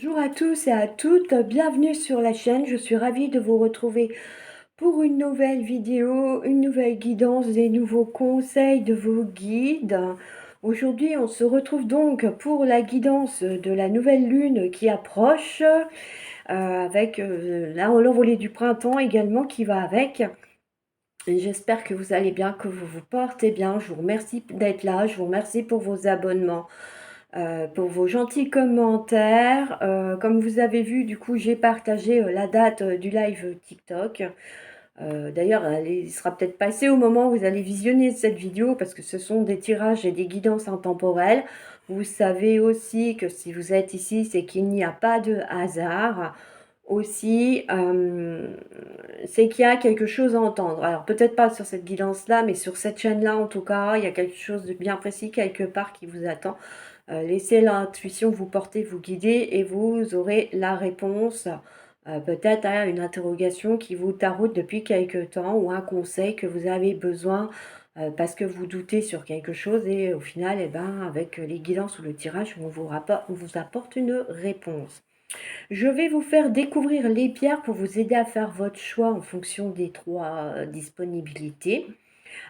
Bonjour à tous et à toutes, bienvenue sur la chaîne. Je suis ravie de vous retrouver pour une nouvelle vidéo, une nouvelle guidance, des nouveaux conseils de vos guides. Aujourd'hui, on se retrouve donc pour la guidance de la nouvelle lune qui approche, avec l'envolée du printemps également qui va avec. J'espère que vous allez bien, que vous vous portez bien. Je vous remercie d'être là, je vous remercie pour vos abonnements. Pour vos gentils commentaires. Comme vous avez vu, du coup, j'ai partagé la date du live TikTok. D'ailleurs, il sera peut-être passé au moment où vous allez visionner cette vidéo parce que ce sont des tirages et des guidances intemporelles. Vous savez aussi que si vous êtes ici, c'est qu'il n'y a pas de hasard. Aussi, c'est qu'il y a quelque chose à entendre. Alors, peut-être pas sur cette guidance-là, mais sur cette chaîne-là, en tout cas, il y a quelque chose de bien précis quelque part qui vous attend. Laissez l'intuition vous porter, vous guider et vous aurez la réponse peut-être à une interrogation qui vous taraude depuis quelque temps ou un conseil que vous avez besoin parce que vous doutez sur quelque chose et au final, eh ben, avec les guidances ou le tirage, on vous apporte une réponse. Je vais vous faire découvrir les pierres pour vous aider à faire votre choix en fonction des trois disponibilités.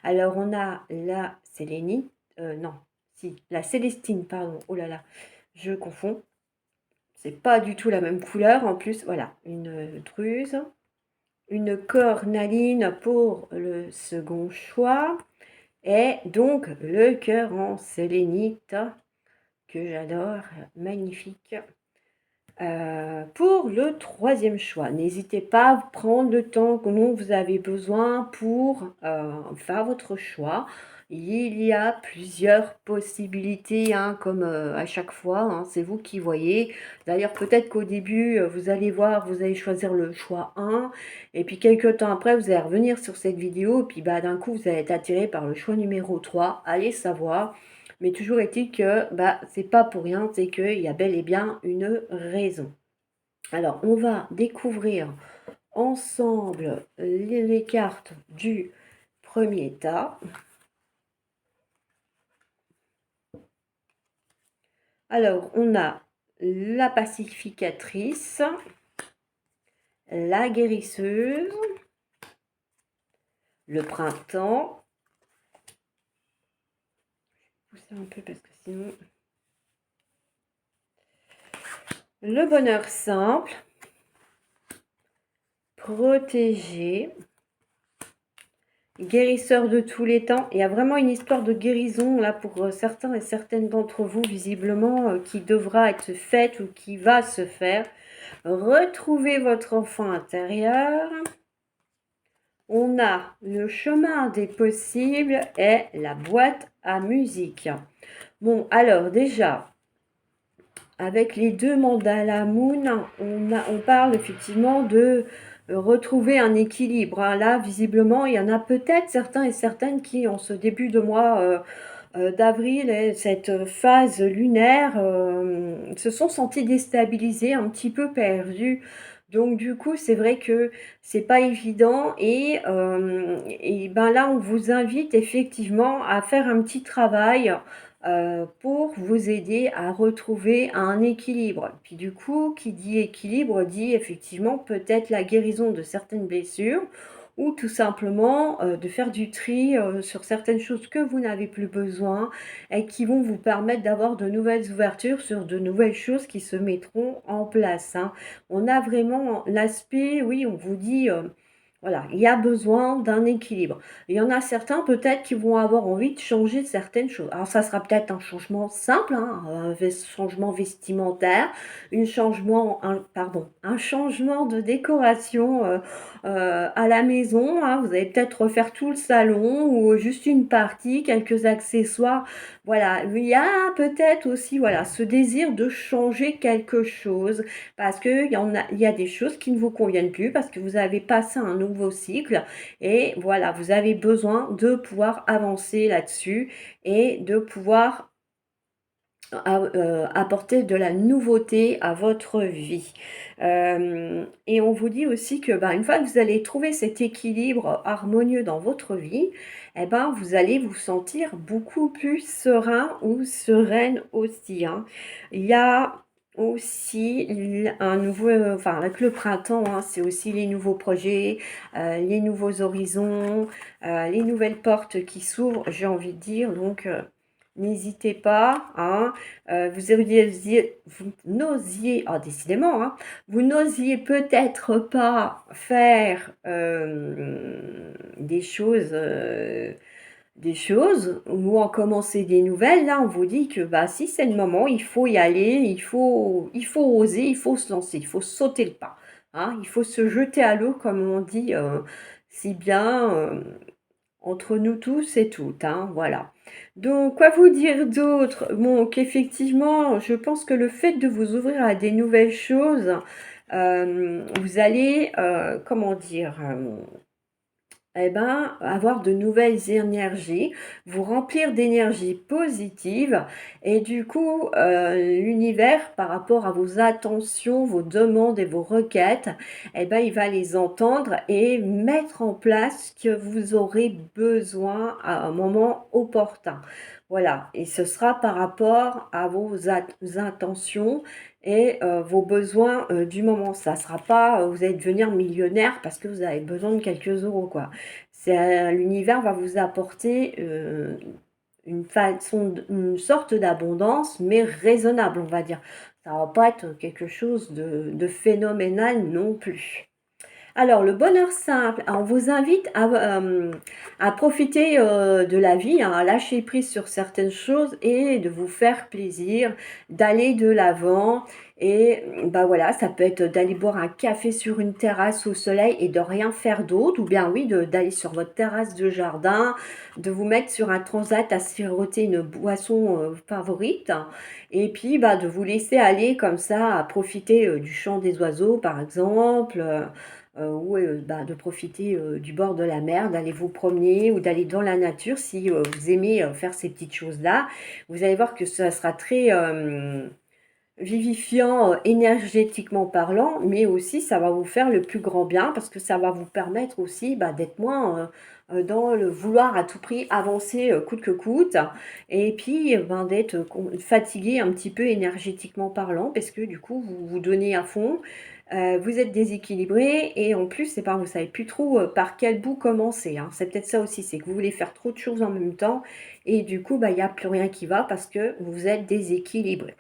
Alors, on a la sélénite, non, si, la célestine, pardon, oh là là, je confonds. C'est pas du tout la même couleur, en plus, voilà, une druse, une cornaline pour le second choix, et donc le cœur en sélénite, que j'adore, magnifique. Pour le troisième choix, n'hésitez pas à prendre le temps dont vous avez besoin pour faire votre choix. Il y a plusieurs possibilités, hein, comme à chaque fois, hein, c'est vous qui voyez. D'ailleurs, peut-être qu'au début, vous allez voir, vous allez choisir le choix 1, et puis quelques temps après, vous allez revenir sur cette vidéo, et puis bah, d'un coup, vous allez être attiré par le choix numéro 3. Allez savoir. Mais toujours est-il que bah, c'est pas pour rien, c'est qu'il y a bel et bien une raison. Alors, on va découvrir ensemble les cartes du premier tas. Alors, on a la pacificatrice, la guérisseuse, le printemps. Je vais pousser un peu parce que sinon... Le bonheur simple, protégé, guérisseur de tous les temps. Il y a vraiment une histoire de guérison là pour certains et certaines d'entre vous visiblement qui devra être faite ou qui va se faire. Retrouvez votre enfant intérieur. On a le chemin des possibles et la boîte à musique. Bon, alors déjà, avec les deux mandala moon, on parle effectivement de retrouver un équilibre. Hein. Là, visiblement, il y en a peut-être certains et certaines qui, en ce début de mois d'avril et cette phase lunaire, se sont sentis déstabilisés, un petit peu perdus. Donc du coup, c'est vrai que c'est pas évident et ben là, on vous invite effectivement à faire un petit travail pour vous aider à retrouver un équilibre. Puis du coup, qui dit équilibre dit effectivement peut-être la guérison de certaines blessures ou tout simplement de faire du tri sur certaines choses que vous n'avez plus besoin et qui vont vous permettre d'avoir de nouvelles ouvertures sur de nouvelles choses qui se mettront en place. Hein. On a vraiment l'aspect, oui, on vous dit... voilà, il y a besoin d'un équilibre. Il y en a certains peut-être qui vont avoir envie de changer certaines choses. Alors ça sera peut-être un changement simple, hein, un changement vestimentaire, un changement de décoration à la maison. Hein. Vous allez peut-être refaire tout le salon ou juste une partie, quelques accessoires. Voilà, il y a peut-être aussi voilà ce désir de changer quelque chose parce que il y a des choses qui ne vous conviennent plus parce que vous avez passé un nouveau cycle et voilà, vous avez besoin de pouvoir avancer là-dessus et de pouvoir apporter de la nouveauté à votre vie. Et on vous dit aussi que bah, une fois que vous allez trouver cet équilibre harmonieux dans votre vie, eh ben, vous allez vous sentir beaucoup plus serein ou sereine aussi. Hein. Il y a aussi un nouveau, enfin avec le printemps, hein, c'est aussi les nouveaux projets, les nouveaux horizons, les nouvelles portes qui s'ouvrent, j'ai envie de dire. Donc, n'hésitez pas, hein. Vous n'osiez, ah, décidément, hein, vous n'osiez peut-être pas faire des choses ou en commencer des nouvelles. Là, on vous dit que bah, si c'est le moment, il faut y aller, il faut oser, il faut se lancer, il faut sauter le pas. Hein, il faut se jeter à l'eau, comme on dit si bien entre nous tous et toutes. Hein, voilà. Donc, quoi vous dire d'autre? Bon, qu'effectivement, je pense que le fait de vous ouvrir à des nouvelles choses, vous allez, comment dire, eh ben, avoir de nouvelles énergies, vous remplir d'énergie positive et du coup, l'univers par rapport à vos attentions, vos demandes et vos requêtes, eh ben, il va les entendre et mettre en place ce que vous aurez besoin à un moment opportun. Voilà, et ce sera par rapport à vos intentions et vos besoins du moment. Ça ne sera pas, vous allez devenir millionnaire parce que vous avez besoin de quelques euros, quoi. L'univers va vous apporter une sorte d'abondance, mais raisonnable, on va dire. Ça va pas être quelque chose de phénoménal non plus. Alors, le bonheur simple, on vous invite à profiter de la vie, hein, à lâcher prise sur certaines choses et de vous faire plaisir, d'aller de l'avant. Et bah voilà, ça peut être d'aller boire un café sur une terrasse au soleil et de rien faire d'autre, ou bien oui, d'aller sur votre terrasse de jardin, de vous mettre sur un transat à siroter une boisson favorite, et puis bah, de vous laisser aller comme ça à profiter du chant des oiseaux, par exemple. Ou bah, de profiter du bord de la mer, d'aller vous promener ou d'aller dans la nature si vous aimez faire ces petites choses-là. Vous allez voir que ça sera très vivifiant énergétiquement parlant, mais aussi ça va vous faire le plus grand bien parce que ça va vous permettre aussi bah, d'être moins dans le vouloir à tout prix avancer coûte que coûte et puis ben, d'être fatigué un petit peu énergétiquement parlant parce que du coup vous vous donnez à fond. Vous êtes déséquilibré et en plus, c'est pas, vous savez plus trop par quel bout commencer. Hein. C'est peut-être ça aussi, c'est que vous voulez faire trop de choses en même temps et du coup, bah, il n'y a plus rien qui va parce que vous êtes déséquilibré.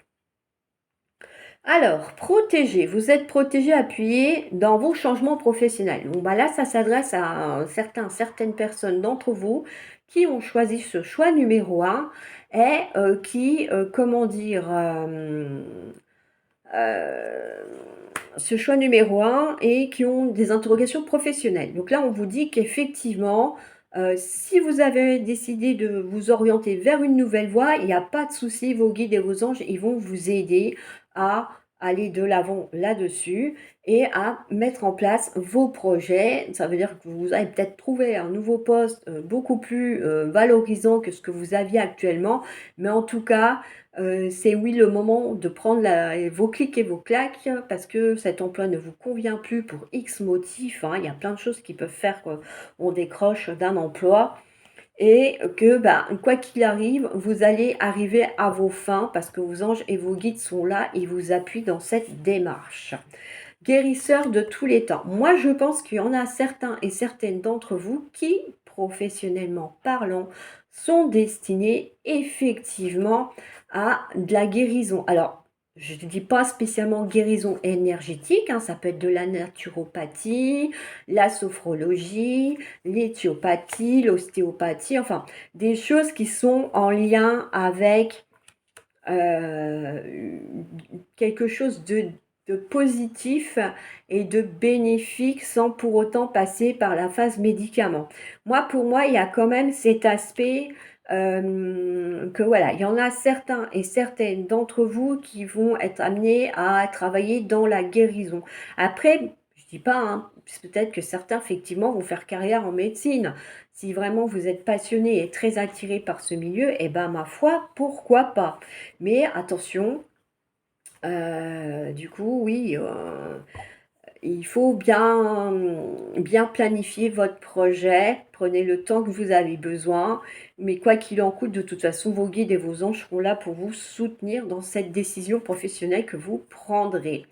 Alors, protéger, vous êtes protégé, appuyé dans vos changements professionnels. Bon, bah là, ça s'adresse à certaines personnes d'entre vous qui ont choisi ce choix numéro un et qui, comment dire, euh, ce choix numéro un et qui ont des interrogations professionnelles. Donc là, on vous dit qu'effectivement, si vous avez décidé de vous orienter vers une nouvelle voie, il n'y a pas de souci, vos guides et vos anges, ils vont vous aider à aller de l'avant là-dessus et à mettre en place vos projets. Ça veut dire que vous allez peut-être trouver un nouveau poste beaucoup plus valorisant que ce que vous aviez actuellement, mais en tout cas, c'est oui le moment de prendre vos clics et vos claques parce que cet emploi ne vous convient plus pour X motifs. Hein. Il y a plein de choses qui peuvent faire qu'on décroche d'un emploi et que bah, quoi qu'il arrive, vous allez arriver à vos fins parce que vos anges et vos guides sont là et vous appuient dans cette démarche. Guérisseur de tous les temps. Moi, je pense qu'il y en a certains et certaines d'entre vous qui, professionnellement parlant, sont destinés effectivement à de la guérison. Alors, je ne dis pas spécialement guérison énergétique, hein, ça peut être de la naturopathie, la sophrologie, l'éthiopathie, l'ostéopathie, enfin, des choses qui sont en lien avec quelque chose de positif et de bénéfique sans pour autant passer par la phase médicament. Pour moi, il y a quand même cet aspect que voilà, il y en a certains et certaines d'entre vous qui vont être amenés à travailler dans la guérison. Après, je dis pas, hein, peut-être que certains effectivement vont faire carrière en médecine. Si vraiment vous êtes passionné et très attiré par ce milieu, eh ben ma foi, pourquoi pas. Mais attention, du coup, oui, il faut bien planifier votre projet. Prenez le temps que vous avez besoin. Mais quoi qu'il en coûte, de toute façon, vos guides et vos anges seront là pour vous soutenir dans cette décision professionnelle que vous prendrez.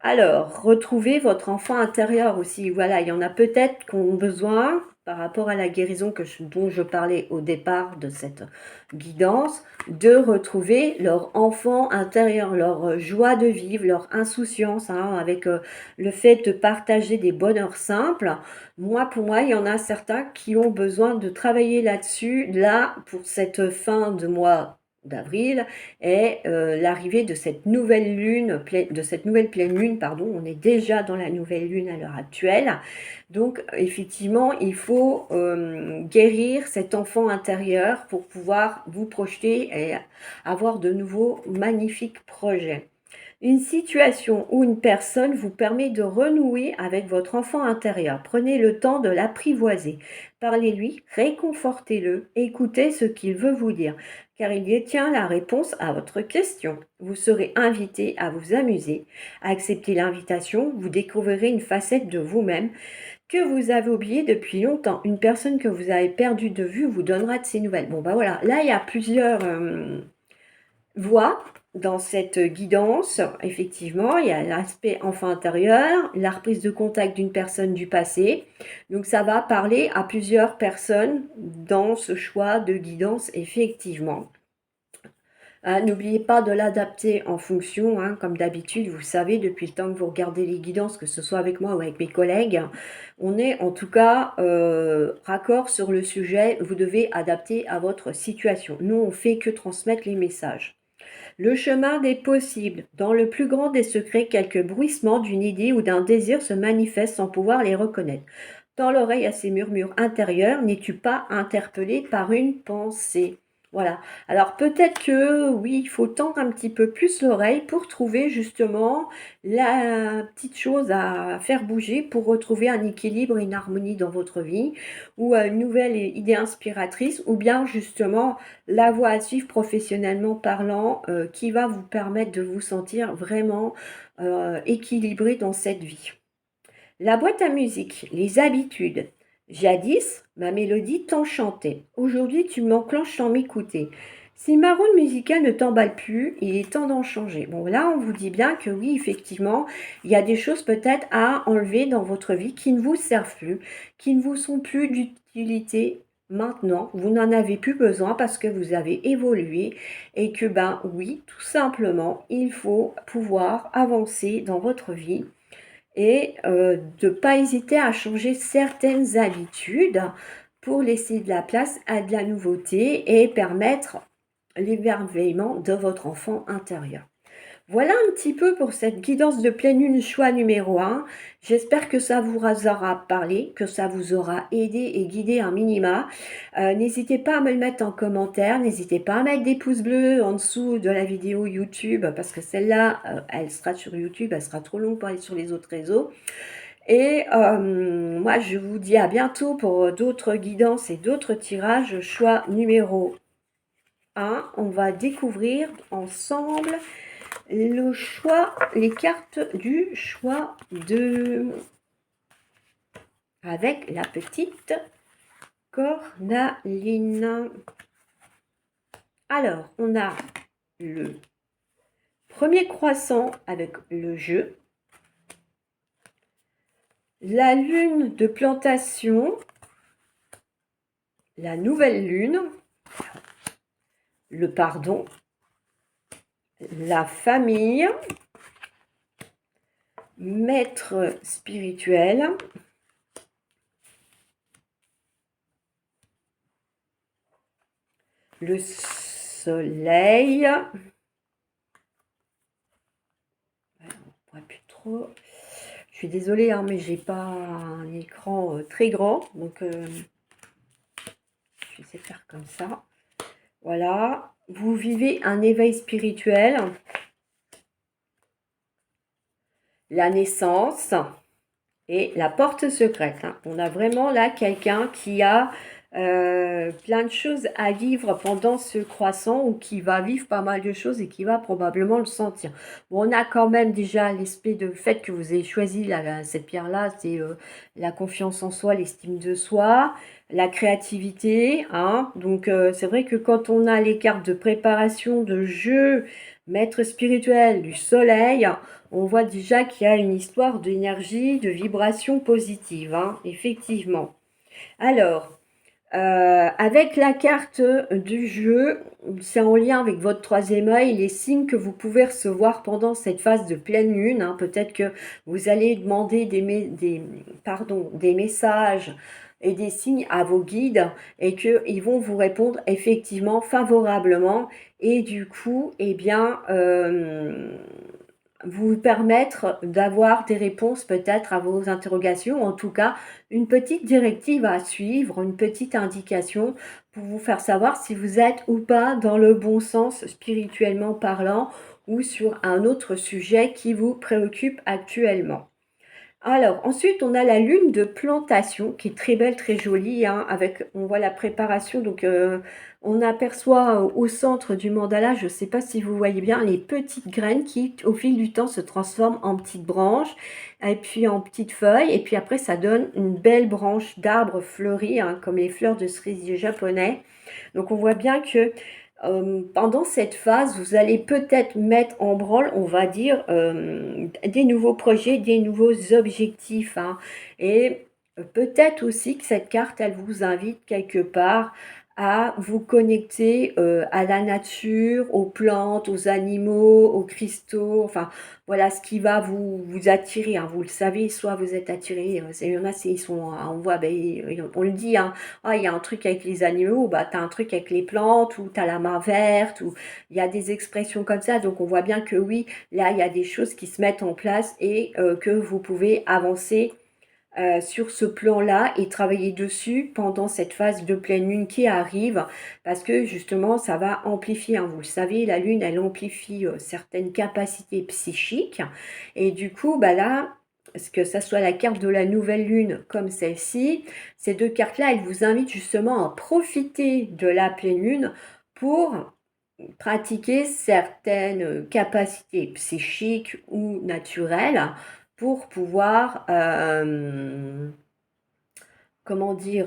Alors, retrouvez votre enfant intérieur aussi. Voilà, il y en a peut-être qui ont besoin, par rapport à la guérison dont je parlais au départ de cette guidance, de retrouver leur enfant intérieur, leur joie de vivre, leur insouciance, hein, avec le fait de partager des bonheurs simples. Pour moi, il y en a certains qui ont besoin de travailler là-dessus, là, pour cette fin de mois d'avril, et l'arrivée de cette nouvelle lune, de cette nouvelle pleine lune, pardon, on est déjà dans la nouvelle lune à l'heure actuelle. Donc effectivement, il faut guérir cet enfant intérieur pour pouvoir vous projeter et avoir de nouveaux magnifiques projets. Une situation ou une personne vous permet de renouer avec votre enfant intérieur. Prenez le temps de l'apprivoiser. Parlez-lui, réconfortez-le, écoutez ce qu'il veut vous dire, car il détient la réponse à votre question. Vous serez invité à vous amuser. Acceptez l'invitation, vous découvrirez une facette de vous-même que vous avez oubliée depuis longtemps. Une personne que vous avez perdue de vue vous donnera de ses nouvelles. Bon, bah voilà, là, il y a plusieurs voix dans cette guidance. Effectivement, il y a l'aspect enfant intérieur, la reprise de contact d'une personne du passé. Donc ça va parler à plusieurs personnes dans ce choix de guidance, effectivement. N'oubliez pas de l'adapter en fonction, hein, comme d'habitude, vous savez, depuis le temps que vous regardez les guidances, que ce soit avec moi ou avec mes collègues, on est en tout cas raccord sur le sujet, vous devez adapter à votre situation. Nous, on fait que transmettre les messages. Le chemin des possibles. Dans le plus grand des secrets, quelques bruissements d'une idée ou d'un désir se manifestent sans pouvoir les reconnaître. Dans l'oreille à ces murmures intérieurs, n'es-tu pas interpellé par une pensée? Voilà. Alors peut-être que oui, il faut tendre un petit peu plus l'oreille pour trouver justement la petite chose à faire bouger pour retrouver un équilibre et une harmonie dans votre vie, ou une nouvelle idée inspiratrice, ou bien justement la voie à suivre professionnellement parlant, qui va vous permettre de vous sentir vraiment équilibré dans cette vie. La boîte à musique, les habitudes. Jadis, ma mélodie t'enchantait. Aujourd'hui, tu m'enclenches sans m'écouter. Si ma route musicale ne t'emballe plus, il est temps d'en changer. Bon, là, on vous dit bien que oui, effectivement, il y a des choses peut-être à enlever dans votre vie qui ne vous servent plus, qui ne vous sont plus d'utilité maintenant. Vous n'en avez plus besoin parce que vous avez évolué et que, ben oui, tout simplement, il faut pouvoir avancer dans votre vie et de ne pas hésiter à changer certaines habitudes pour laisser de la place à de la nouveauté et permettre l'émerveillement de votre enfant intérieur. Voilà un petit peu pour cette guidance de pleine lune choix numéro 1. J'espère que ça vous aura parlé, que ça vous aura aidé et guidé un minima. N'hésitez pas à me le mettre en commentaire, n'hésitez pas à mettre des pouces bleus en dessous de la vidéo YouTube, parce que celle-là, elle sera sur YouTube, elle sera trop longue pour aller sur les autres réseaux. Et moi, je vous dis à bientôt pour d'autres guidances et d'autres tirages. Choix numéro 1, on va découvrir ensemble les cartes du choix 2 avec la petite cornaline. Alors, on a le premier croissant avec le jeu, la lune de plantation, la nouvelle lune, le pardon, la famille, maître spirituel, le soleil, on voit plus trop. Je suis désolée, hein, mais j'ai pas un écran très grand, donc je vais essayer de faire comme ça. Voilà, vous vivez un éveil spirituel, la naissance et la porte secrète. Hein. On a vraiment là quelqu'un qui a plein de choses à vivre pendant ce croissant ou qui va vivre pas mal de choses et qui va probablement le sentir. Bon, on a quand même déjà l'aspect de fait que vous avez choisi cette pierre-là, c'est la confiance en soi, l'estime de soi, la créativité, hein. Donc c'est vrai que quand on a les cartes de préparation, de jeu, maître spirituel, du soleil, on voit déjà qu'il y a une histoire d'énergie, de vibration positive, hein, effectivement. Alors, avec la carte du jeu, c'est en lien avec votre troisième œil, les signes que vous pouvez recevoir pendant cette phase de pleine lune, hein. Peut-être que vous allez demander des messages et des signes à vos guides et qu'ils vont vous répondre effectivement favorablement et du coup, eh bien, vous permettre d'avoir des réponses peut-être à vos interrogations, en tout cas une petite directive à suivre, une petite indication pour vous faire savoir si vous êtes ou pas dans le bon sens spirituellement parlant ou sur un autre sujet qui vous préoccupe actuellement. Alors, ensuite, on a la lune de plantation qui est très belle, très jolie, hein, avec, on voit la préparation, donc on aperçoit au centre du mandala, je ne sais pas si vous voyez bien, les petites graines qui, au fil du temps, se transforment en petites branches, et puis en petites feuilles, et puis après, ça donne une belle branche d'arbre fleuri, hein, comme les fleurs de cerisier japonais. Donc, on voit bien que pendant cette phase, vous allez peut-être mettre en branle, on va dire, des nouveaux projets, des nouveaux objectifs, hein. Et peut-être aussi que cette carte, elle vous invite quelque part à vous connecter à la nature, aux plantes, aux animaux, aux cristaux, enfin voilà ce qui va vous attirer, hein. Vous le savez, soit vous êtes attiré, il y en a, ils sont, on voit, ben, on le dit, hein, ah, il y a un truc avec les animaux, bah, tu as un truc avec les plantes, ou tu as la main verte, ou il y a des expressions comme ça. Donc, on voit bien que oui, là, il y a des choses qui se mettent en place et que vous pouvez avancer sur ce plan-là et travailler dessus pendant cette phase de pleine lune qui arrive, parce que justement, ça va amplifier, hein. Vous le savez, la lune, elle amplifie certaines capacités psychiques. Et du coup, bah là, que ça soit la carte de la nouvelle lune comme celle-ci, ces deux cartes-là, elles vous invitent justement à profiter de la pleine lune pour pratiquer certaines capacités psychiques ou naturelles pour pouvoir, comment dire,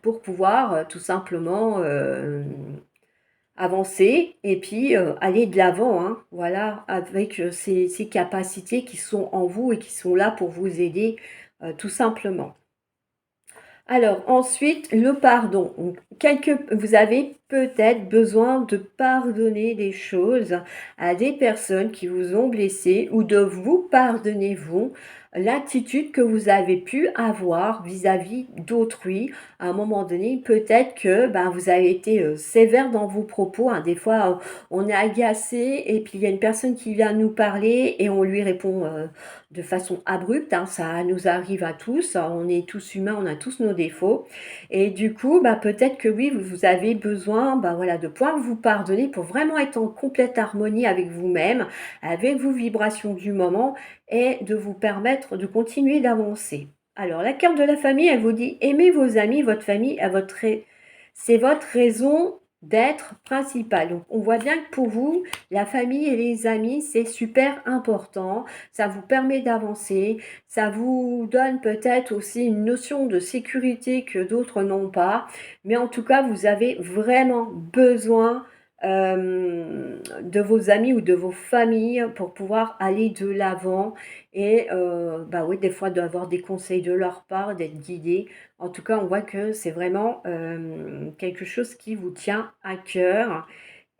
pour pouvoir tout simplement avancer et puis aller de l'avant, hein, voilà, avec ces capacités qui sont en vous et qui sont là pour vous aider tout simplement. Alors ensuite, le pardon. Donc, vous avez peut-être besoin de pardonner des choses à des personnes qui vous ont blessé ou de vous pardonner vous l'attitude que vous avez pu avoir vis-à-vis d'autrui. À un moment donné, peut-être que ben, vous avez été sévère dans vos propos, hein. Des fois, on est agacé et puis il y a une personne qui vient nous parler et on lui répond de façon abrupte, hein. Ça nous arrive à tous, on est tous humains, on a tous nos défauts. Et du coup, bah, peut-être que oui, vous avez besoin bah, voilà, de pouvoir vous pardonner pour vraiment être en complète harmonie avec vous-même, avec vos vibrations du moment et de vous permettre de continuer d'avancer. Alors, la carte de la famille, elle vous dit aimez vos amis, votre famille, c'est votre raison d'être principale. Donc, on voit bien que pour vous, la famille et les amis, c'est super important. Ça vous permet d'avancer. Ça vous donne peut-être aussi une notion de sécurité que d'autres n'ont pas. Mais en tout cas, vous avez vraiment besoin de vos amis ou de vos familles pour pouvoir aller de l'avant et bah oui, des fois d'avoir des conseils de leur part, d'être guidé. En tout cas, on voit que c'est vraiment quelque chose qui vous tient à cœur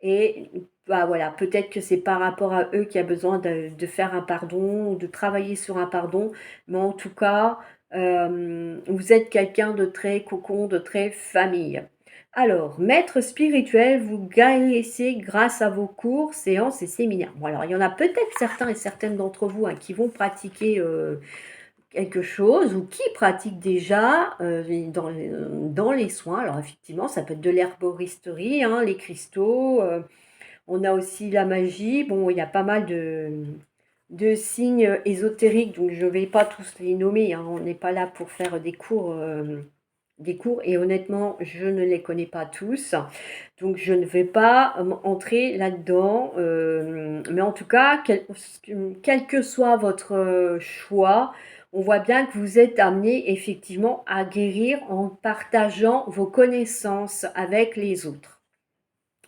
et bah voilà, peut-être que c'est par rapport à eux qu'il y a besoin de faire un pardon ou de travailler sur un pardon, mais en tout cas, vous êtes quelqu'un de très cocon, de très famille. Alors, maître spirituel, vous guérissez grâce à vos cours, séances et séminaires. Bon, alors il y en a peut-être certains et certaines d'entre vous hein, qui vont pratiquer quelque chose ou qui pratiquent déjà dans les soins. Alors effectivement, ça peut être de l'herboristerie, hein, les cristaux. On a aussi la magie. Bon, il y a pas mal de signes ésotériques, donc je ne vais pas tous les nommer, hein. On n'est pas là pour faire des cours des cours et honnêtement, je ne les connais pas tous. Donc je ne vais pas entrer là-dedans. Mais en tout cas, quel que soit votre choix, on voit bien que vous êtes amené effectivement à guérir en partageant vos connaissances avec les autres.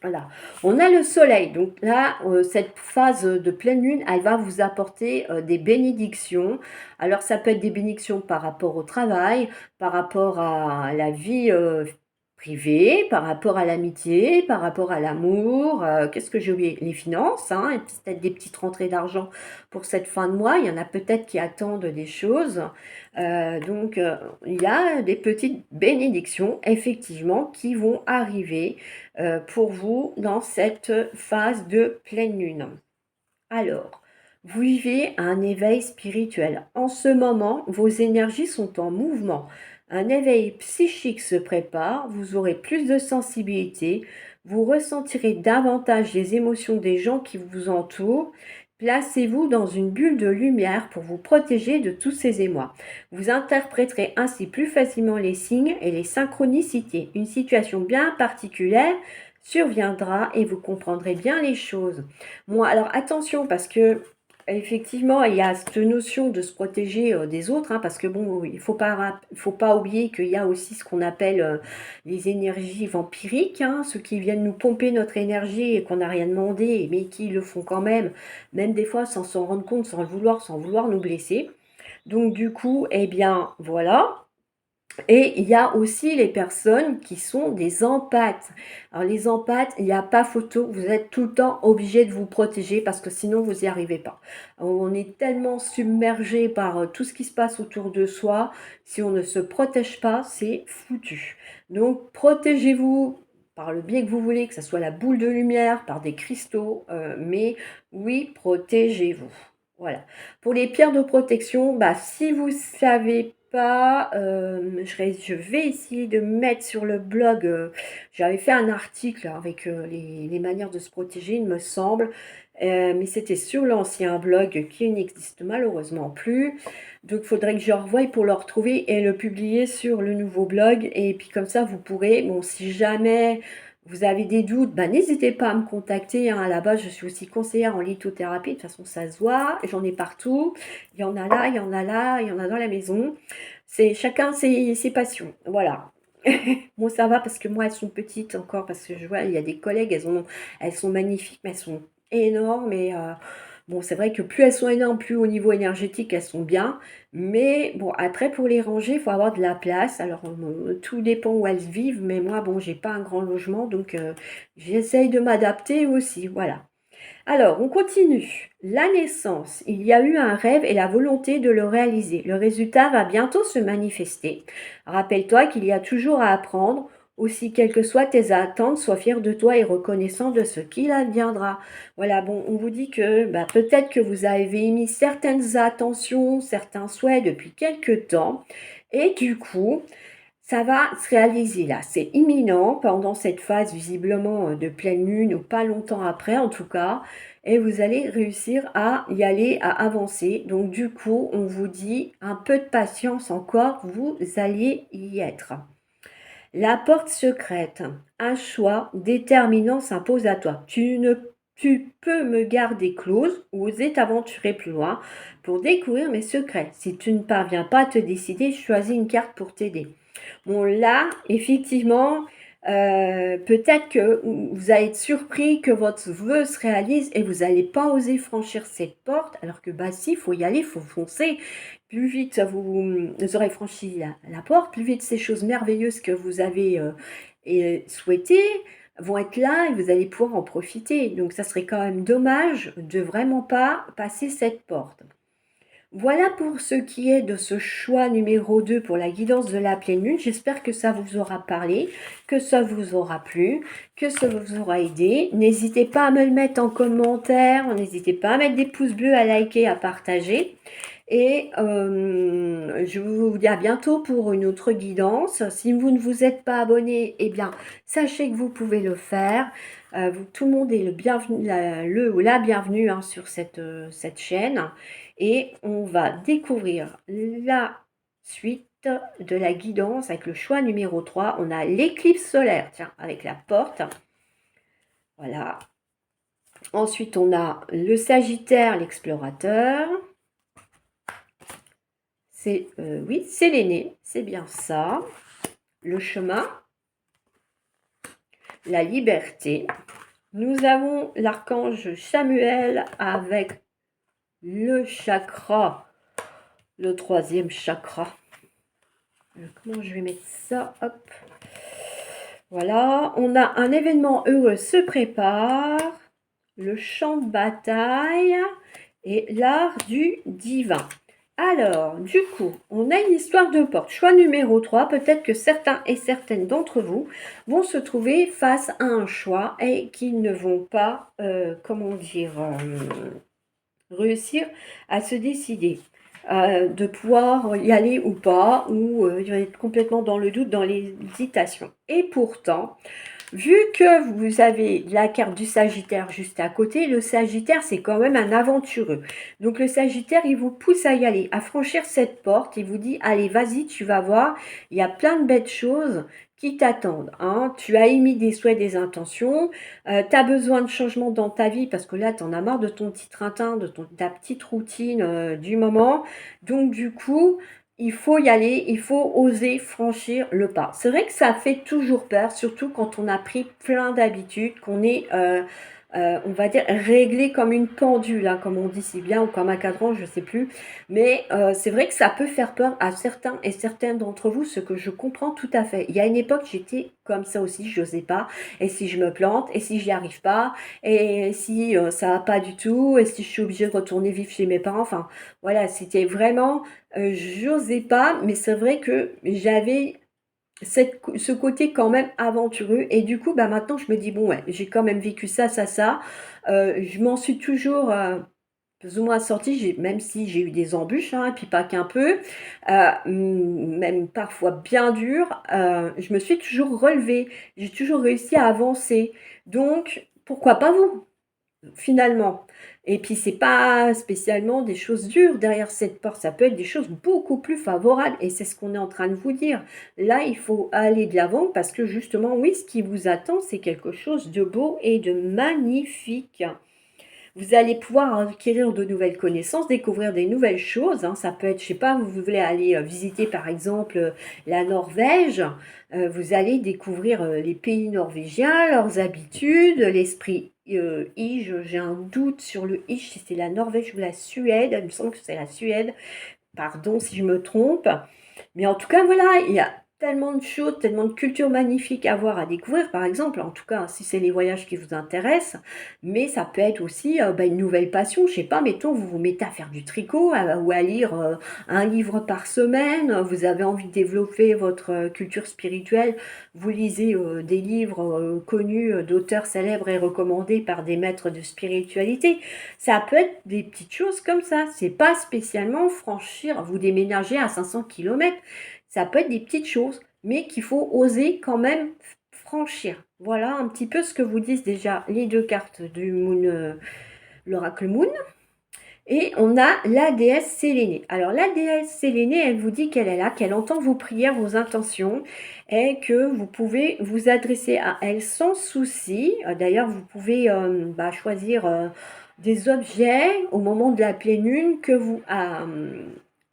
Voilà. On a le soleil, donc là, cette phase de pleine lune, elle va vous apporter des bénédictions. Alors ça peut être des bénédictions par rapport au travail, par rapport à la vie privée, par rapport à l'amitié, par rapport à l'amour. Qu'est-ce que j'ai oublié? Les finances, hein, et peut-être des petites rentrées d'argent pour cette fin de mois. Il y en a peut-être qui attendent des choses. Donc il y a des petites bénédictions, effectivement, qui vont arriver pour vous dans cette phase de pleine lune. Alors, vous vivez un éveil spirituel. En ce moment, vos énergies sont en mouvement. Un éveil psychique se prépare, vous aurez plus de sensibilité, vous ressentirez davantage les émotions des gens qui vous entourent. Placez-vous dans une bulle de lumière pour vous protéger de tous ces émois. Vous interpréterez ainsi plus facilement les signes et les synchronicités. Une situation bien particulière surviendra et vous comprendrez bien les choses. Bon, alors attention parce que effectivement, il y a cette notion de se protéger des autres, hein, parce que bon, oui, faut pas oublier qu'il y a aussi ce qu'on appelle les énergies vampiriques, hein, ceux qui viennent nous pomper notre énergie et qu'on n'a rien demandé, mais qui le font quand même des fois sans s'en rendre compte, sans vouloir nous blesser. Donc du coup, eh bien, voilà. Et il y a aussi les personnes qui sont des empathes. Alors les empathes, il n'y a pas photo, vous êtes tout le temps obligé de vous protéger parce que sinon vous n'y arrivez pas. On est tellement submergé par tout ce qui se passe autour de soi, si on ne se protège pas, c'est foutu. Donc protégez-vous par le biais que vous voulez, que ce soit la boule de lumière, par des cristaux, mais oui, protégez-vous. Voilà. Pour les pierres de protection, bah, si vous savez pas, je vais essayer de mettre sur le blog, j'avais fait un article avec les manières de se protéger, il me semble, mais c'était sur l'ancien blog qui n'existe malheureusement plus. Donc il faudrait que je revoie pour le retrouver et le publier sur le nouveau blog. Et puis comme ça, vous pourrez, bon, si jamais vous avez des doutes, bah, n'hésitez pas à me contacter, hein. À la base, je suis aussi conseillère en lithothérapie. De toute façon, ça se voit. J'en ai partout. Il y en a là, il y en a là, il y en a dans la maison. C'est chacun ses passions. Voilà. Bon, ça va parce que moi, elles sont petites encore. Parce que je vois, il y a des collègues, elles sont magnifiques, mais elles sont énormes. Et bon, c'est vrai que plus elles sont énormes, plus au niveau énergétique, elles sont bien. Mais bon, après, pour les ranger, il faut avoir de la place. Alors, tout dépend où elles vivent. Mais moi, bon, j'ai pas un grand logement. Donc, j'essaye de m'adapter aussi. Voilà. Alors, on continue. La naissance. Il y a eu un rêve et la volonté de le réaliser. Le résultat va bientôt se manifester. Rappelle-toi qu'il y a toujours à apprendre. Aussi, quelles que soient tes attentes, sois fier de toi et reconnaissant de ce qu'il adviendra. Voilà, bon, on vous dit que bah, peut-être que vous avez émis certaines attentions, certains souhaits depuis quelques temps. Et du coup, ça va se réaliser là, c'est imminent pendant cette phase visiblement de pleine lune ou pas longtemps après en tout cas, et vous allez réussir à y aller, à avancer. Donc du coup, on vous dit un peu de patience encore, vous allez y être. La porte secrète, un choix déterminant s'impose à toi. Tu peux me garder close ou oser t'aventurer plus loin pour découvrir mes secrets. Si tu ne parviens pas à te décider, choisis une carte pour t'aider. Bon, là, effectivement, peut-être que vous allez être surpris que votre vœu se réalise et vous n'allez pas oser franchir cette porte, alors que bah si, il faut y aller, il faut foncer. Plus vite vous aurez franchi la porte, plus vite ces choses merveilleuses que vous avez souhaitées vont être là et vous allez pouvoir en profiter. Donc ça serait quand même dommage de vraiment pas passer cette porte. Voilà pour ce qui est de ce choix numéro 2 pour la guidance de la pleine lune. J'espère que ça vous aura parlé, que ça vous aura plu, que ça vous aura aidé. N'hésitez pas à me le mettre en commentaire, n'hésitez pas à mettre des pouces bleus, à liker, à partager. Et je vous dis à bientôt pour une autre guidance. Si vous ne vous êtes pas abonné, eh bien, sachez que vous pouvez le faire. Tout le monde est le bienvenu, le ou la bienvenue hein, sur cette chaîne. Et on va découvrir la suite de la guidance avec le choix numéro 3. On a l'éclipse solaire, tiens, avec la porte. Voilà. Ensuite, on a le Sagittaire, l'explorateur. C'est, oui, c'est l'aîné, c'est bien ça. Le chemin. La liberté. Nous avons l'archange Samuel avec le chakra, le 3e chakra. Comment je vais mettre ça? Hop. Voilà, on a un événement heureux se prépare, le champ de bataille et l'art du divin. Alors, du coup, on a une histoire de porte. Choix numéro 3, peut-être que certains et certaines d'entre vous vont se trouver face à un choix et qui ne vont pas, comment dire, réussir à se décider. De pouvoir y aller ou pas, ou il va être complètement dans le doute, dans l'hésitation. Et pourtant, vu que vous avez la carte du Sagittaire juste à côté, le Sagittaire, c'est quand même un aventureux. Donc le Sagittaire, il vous pousse à y aller, à franchir cette porte. Il vous dit, allez, vas-y, tu vas voir, il y a plein de belles choses qui t'attendent. Hein. Tu as émis des souhaits, des intentions, tu as besoin de changement dans ta vie parce que là, tu en as marre de ton petit train-train, de ta petite routine du moment. Donc du coup, il faut y aller, il faut oser franchir le pas. C'est vrai que ça fait toujours peur, surtout quand on a pris plein d'habitudes, qu'on est, on va dire, réglé comme une pendule, hein, comme on dit si bien, ou comme un cadran, je ne sais plus. Mais c'est vrai que ça peut faire peur à certains et certaines d'entre vous, ce que je comprends tout à fait. Il y a une époque, j'étais comme ça aussi, je n'osais pas. Et si je me plante, et si j'y arrive pas, et si ça va pas du tout, et si je suis obligée de retourner vivre chez mes parents, enfin, voilà, c'était vraiment... j'osais pas, mais c'est vrai que j'avais ce côté quand même aventureux. Et du coup, bah, maintenant, je me dis, bon, ouais, j'ai quand même vécu ça, ça, ça. Je m'en suis toujours plus ou moins sortie, même si j'ai eu des embûches, hein, et puis pas qu'un peu, même parfois bien dur, je me suis toujours relevée. J'ai toujours réussi à avancer. Donc, pourquoi pas vous? Finalement. Et puis c'est pas spécialement des choses dures derrière cette porte, ça peut être des choses beaucoup plus favorables et c'est ce qu'on est en train de vous dire. Là, il faut aller de l'avant parce que justement, oui, ce qui vous attend, c'est quelque chose de beau et de magnifique. Vous allez pouvoir acquérir de nouvelles connaissances, découvrir des nouvelles choses. Hein. Ça peut être, je sais pas, vous voulez aller visiter par exemple la Norvège. Vous allez découvrir les pays norvégiens, leurs habitudes, l'esprit Ige. J'ai un doute sur le Ige, si c'est la Norvège ou la Suède. Il me semble que c'est la Suède. Pardon si je me trompe. Mais en tout cas, voilà, il y a tellement de choses, tellement de cultures magnifiques à voir, à découvrir, par exemple, en tout cas, si c'est les voyages qui vous intéressent, mais ça peut être aussi une nouvelle passion, je sais pas, mettons, vous vous mettez à faire du tricot ou à lire un livre par semaine, vous avez envie de développer votre culture spirituelle, vous lisez des livres connus d'auteurs célèbres et recommandés par des maîtres de spiritualité. Ça peut être des petites choses comme ça, c'est pas spécialement franchir, vous déménager à 500 km. Ça peut être des petites choses, mais qu'il faut oser quand même franchir. Voilà un petit peu ce que vous disent déjà les deux cartes du Moon, l'oracle Moon. Et on a la déesse Sélénée. Alors la déesse Sélénée, elle vous dit qu'elle est là, qu'elle entend vos prières, vos intentions, et que vous pouvez vous adresser à elle sans souci. D'ailleurs, vous pouvez choisir des objets au moment de la pleine lune que vous,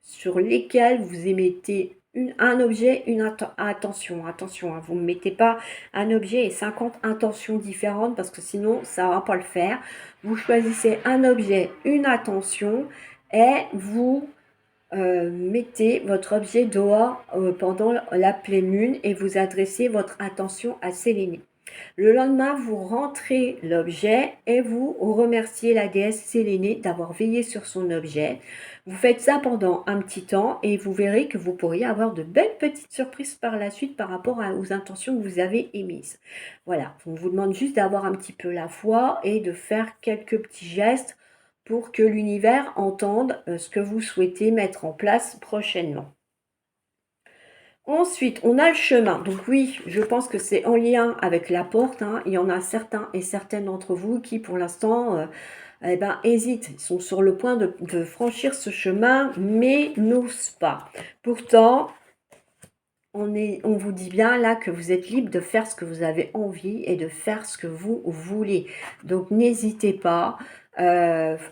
sur lesquels vous émettez un objet, une attention, hein, vous ne mettez pas un objet et 50 intentions différentes parce que sinon ça ne va pas le faire. Vous choisissez un objet, une attention et vous mettez votre objet dehors pendant la pleine lune et vous adressez votre attention à Sélénée. Le lendemain, vous rentrez l'objet et vous remerciez la déesse Sélénée d'avoir veillé sur son objet. Vous faites ça pendant un petit temps et vous verrez que vous pourriez avoir de belles petites surprises par la suite par rapport aux intentions que vous avez émises. Voilà, on vous demande juste d'avoir un petit peu la foi et de faire quelques petits gestes pour que l'univers entende ce que vous souhaitez mettre en place prochainement. Ensuite, on a le chemin. Donc oui, je pense que c'est en lien avec la porte. Hein. Il y en a certains et certaines d'entre vous qui, pour l'instant, hésitent. Ils sont sur le point de franchir ce chemin, mais n'osent pas. Pourtant, on vous dit bien là que vous êtes libre de faire ce que vous avez envie et de faire ce que vous voulez. Donc n'hésitez pas,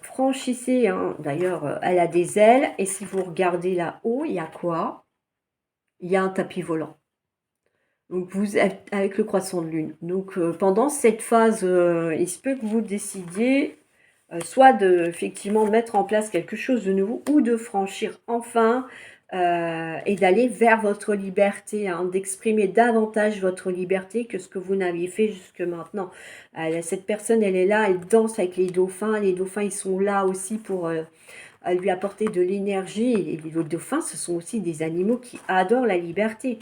franchissez, hein. D'ailleurs, elle a des ailes et si vous regardez là-haut, il y a quoi? Il y a un tapis volant. Donc vous êtes avec le croissant de lune. Donc pendant cette phase, il se peut que vous décidiez soit de effectivement mettre en place quelque chose de nouveau ou de franchir enfin et d'aller vers votre liberté, hein, d'exprimer davantage votre liberté que ce que vous n'aviez fait jusque maintenant. Cette personne, elle est là, elle danse avec les dauphins. Les dauphins, ils sont là aussi pour lui apporter de l'énergie. Et les dauphins, ce sont aussi des animaux qui adorent la liberté.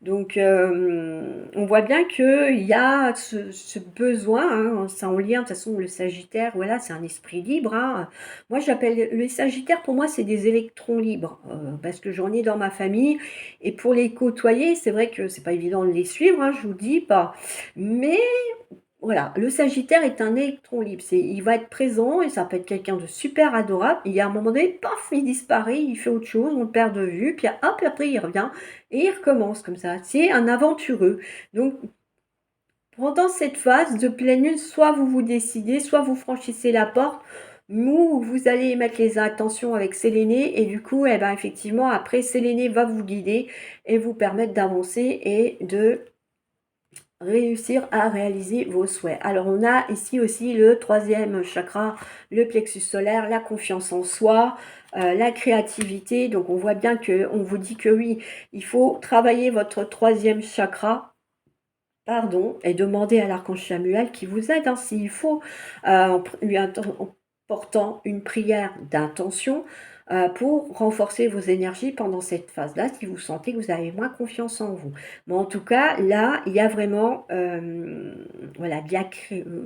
Donc, on voit bien qu'il y a ce besoin, hein, c'est en lien, de toute façon, le Sagittaire, voilà, c'est un esprit libre, hein. Moi, j'appelle les Sagittaires, pour moi, c'est des électrons libres, parce que j'en ai dans ma famille. Et pour les côtoyer, c'est vrai que c'est pas évident de les suivre, hein, je vous dis pas. Mais voilà, le Sagittaire est un électron libre. Il va être présent et ça peut être quelqu'un de super adorable. Il y a un moment donné, paf, il disparaît, il fait autre chose, on le perd de vue, puis hop, après il revient et il recommence comme ça. C'est un aventureux. Donc, pendant cette phase de pleine lune, soit vous vous décidez, soit vous franchissez la porte, ou vous allez mettre les intentions avec Séléné et du coup, eh ben, effectivement, après, Séléné va vous guider et vous permettre d'avancer et de réussir à réaliser vos souhaits. Alors on a ici aussi le troisième chakra, le plexus solaire, la confiance en soi, la créativité. Donc on voit bien que on vous dit que oui, il faut travailler votre troisième chakra. Pardon, et demander à l'archange Samuel qui vous aide, hein, s'il faut, en portant une prière d'intention pour renforcer vos énergies pendant cette phase-là, si vous sentez que vous avez moins confiance en vous. Mais en tout cas, là, il y a vraiment voilà,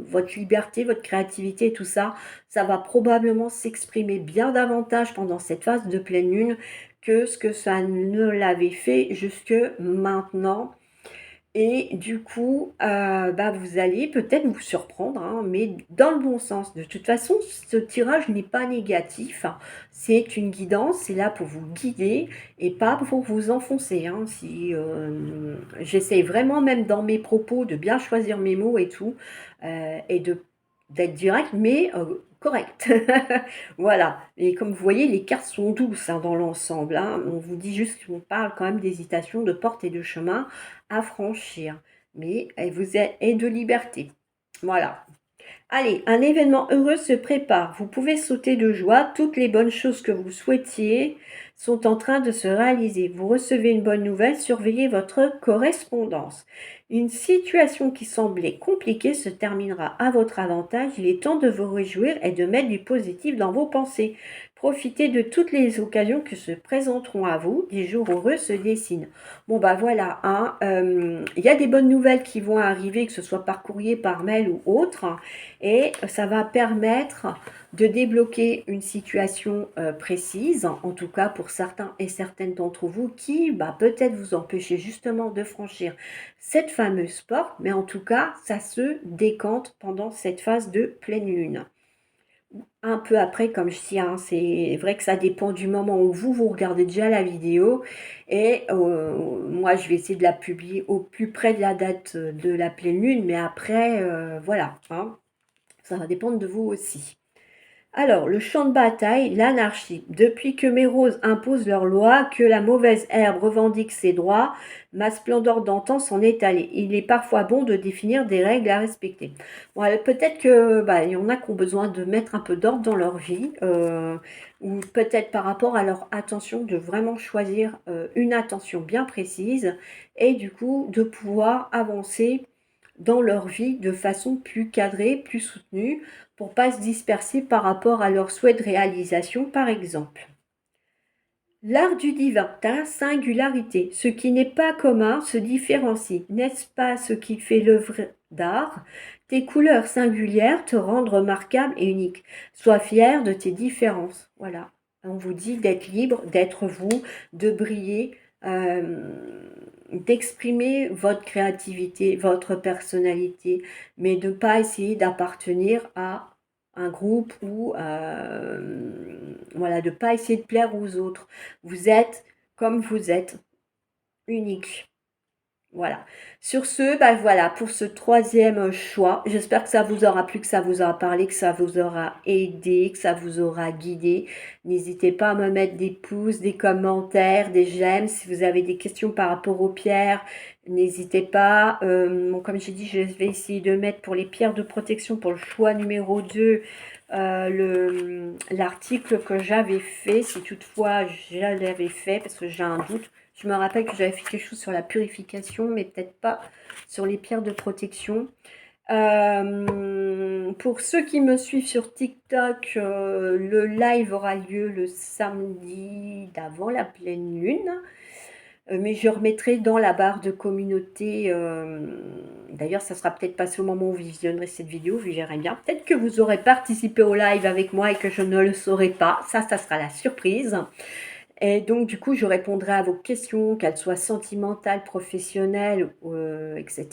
votre liberté, votre créativité et tout ça, ça va probablement s'exprimer bien davantage pendant cette phase de pleine lune que ce que ça ne l'avait fait jusque maintenant. Et du coup, bah, vous allez peut-être vous surprendre, hein, mais dans le bon sens. De toute façon, ce tirage n'est pas négatif, hein. C'est une guidance, c'est là pour vous guider et pas pour vous enfoncer, hein. Si, j'essaie vraiment, même dans mes propos, de bien choisir mes mots et tout, et d'être direct, mais correct. Voilà. Et comme vous voyez, les cartes sont douces, hein, dans l'ensemble, hein. On vous dit juste qu'on parle quand même d'hésitation, de porte et de chemin à franchir, mais elle vous est de liberté. Voilà. Allez, un événement heureux se prépare. Vous pouvez sauter de joie. Toutes les bonnes choses que vous souhaitiez sont en train de se réaliser. Vous recevez une bonne nouvelle. Surveillez votre correspondance. Une situation qui semblait compliquée se terminera à votre avantage. Il est temps de vous réjouir et de mettre du positif dans vos pensées. Profitez de toutes les occasions que se présenteront à vous. Des jours heureux se dessinent. Bon bah voilà, hein, y a des bonnes nouvelles qui vont arriver, que ce soit par courrier, par mail ou autre, et ça va permettre de débloquer une situation précise, en tout cas pour certains et certaines d'entre vous, qui bah, peut-être vous empêcher justement de franchir cette fameuse porte, mais en tout cas, ça se décante pendant cette phase de pleine lune. Un peu après, comme je dis, hein, c'est vrai que ça dépend du moment où vous regardez déjà la vidéo. Et moi, je vais essayer de la publier au plus près de la date de la pleine lune. Mais après, voilà, hein, ça va dépendre de vous aussi. Alors, le champ de bataille, l'anarchie. Depuis que mes roses imposent leurs lois, que la mauvaise herbe revendique ses droits, ma splendeur d'antan s'en est allée. Il est parfois bon de définir des règles à respecter. Bon, peut-être que bah, il y en a qui ont besoin de mettre un peu d'ordre dans leur vie, ou peut-être par rapport à leur attention, de vraiment choisir une attention bien précise, et du coup de pouvoir avancer dans leur vie de façon plus cadrée, plus soutenue, pour pas se disperser par rapport à leurs souhaits de réalisation, par exemple. L'art du divin, ta singularité, ce qui n'est pas commun se différencie. N'est-ce pas ce qui fait l'œuvre d'art? Tes couleurs singulières te rendent remarquable et unique. Sois fier de tes différences. Voilà. On vous dit d'être libre, d'être vous, de briller, d'exprimer votre créativité, votre personnalité, mais de ne pas essayer d'appartenir à un groupe ou voilà, de ne pas essayer de plaire aux autres. Vous êtes comme vous êtes. unique. Voilà. Sur ce, bah voilà, pour ce troisième choix, j'espère que ça vous aura plu, que ça vous aura parlé, que ça vous aura aidé, que ça vous aura guidé. N'hésitez pas à me mettre des pouces, des commentaires, des j'aime. Si vous avez des questions par rapport aux pierres, n'hésitez pas. Bon, comme j'ai dit, je vais essayer de mettre pour les pierres de protection, pour le choix numéro 2, l'article que j'avais fait, si toutefois je l'avais fait, parce que j'ai un doute. Je me rappelle que j'avais fait quelque chose sur la purification, mais peut-être pas sur les pierres de protection. Pour ceux qui me suivent sur TikTok, le live aura lieu le samedi d'avant la pleine lune. Mais je remettrai dans la barre de communauté. D'ailleurs, ça sera peut-être passé au moment où vous visionnerez cette vidéo, vous verrez bien. Peut-être que vous aurez participé au live avec moi et que je ne le saurai pas. Ça sera la surprise. Et donc, du coup, je répondrai à vos questions, qu'elles soient sentimentales, professionnelles, etc.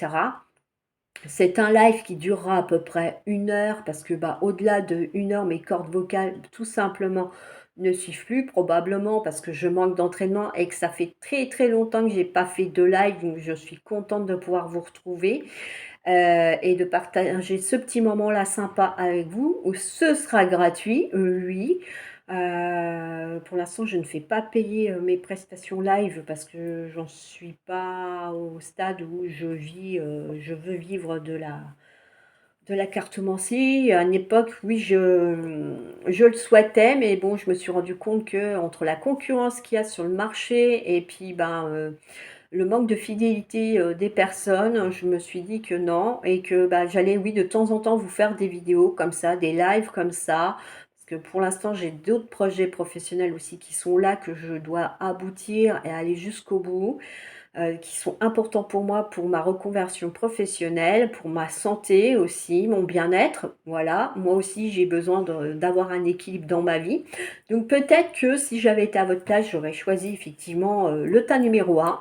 C'est un live qui durera à peu près 1 heure parce que, bah, au-delà de 1 heure, mes cordes vocales, tout simplement, ne suivent plus. Probablement parce que je manque d'entraînement et que ça fait très très longtemps que j'ai pas fait de live. Donc, je suis contente de pouvoir vous retrouver et de partager ce petit moment-là sympa avec vous. Ce sera gratuit, oui. Pour l'instant, je ne fais pas payer mes prestations live parce que j'en suis pas au stade où je veux vivre de la cartomancie. À une époque, oui, je le souhaitais, mais bon, je me suis rendu compte que entre la concurrence qu'il y a sur le marché et puis le manque de fidélité des personnes, je me suis dit que non et que bah, j'allais, oui, de temps en temps vous faire des vidéos comme ça, des lives comme ça. Parce que pour l'instant, j'ai d'autres projets professionnels aussi qui sont là, que je dois aboutir et aller jusqu'au bout. Qui sont importants pour moi, pour ma reconversion professionnelle, pour ma santé aussi, mon bien-être. Voilà, moi aussi j'ai besoin d'avoir un équilibre dans ma vie. Donc peut-être que si j'avais été à votre place, j'aurais choisi effectivement le tas numéro 1.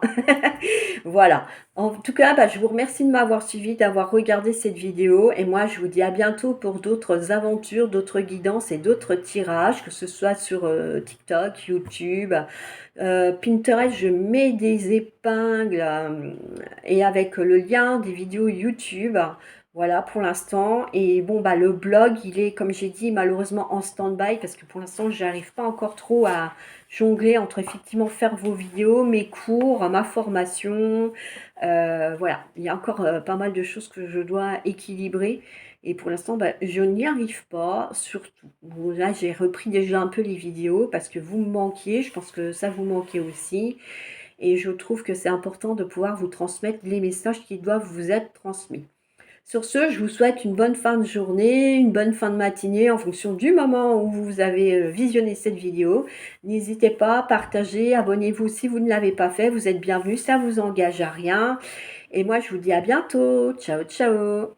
Voilà. En tout cas, bah, je vous remercie de m'avoir suivi, d'avoir regardé cette vidéo. Et moi, je vous dis à bientôt pour d'autres aventures, d'autres guidances et d'autres tirages, que ce soit sur TikTok, YouTube, Pinterest. Je mets des épingles et avec le lien des vidéos YouTube. Voilà pour l'instant. Et bon, bah, le blog, il est, comme j'ai dit, malheureusement en stand-by parce que pour l'instant, j'arrive pas encore trop à jongler entre effectivement faire vos vidéos, mes cours, ma formation. Voilà, il y a encore pas mal de choses que je dois équilibrer. Et pour l'instant, bah, je n'y arrive pas, surtout. Bon, là, j'ai repris déjà un peu les vidéos parce que vous me manquiez. Je pense que ça vous manquait aussi. Et je trouve que c'est important de pouvoir vous transmettre les messages qui doivent vous être transmis. Sur ce, je vous souhaite une bonne fin de journée, une bonne fin de matinée en fonction du moment où vous avez visionné cette vidéo. N'hésitez pas à partager, abonnez-vous si vous ne l'avez pas fait. Vous êtes bienvenus, ça ne vous engage à rien. Et moi, je vous dis à bientôt. Ciao, ciao.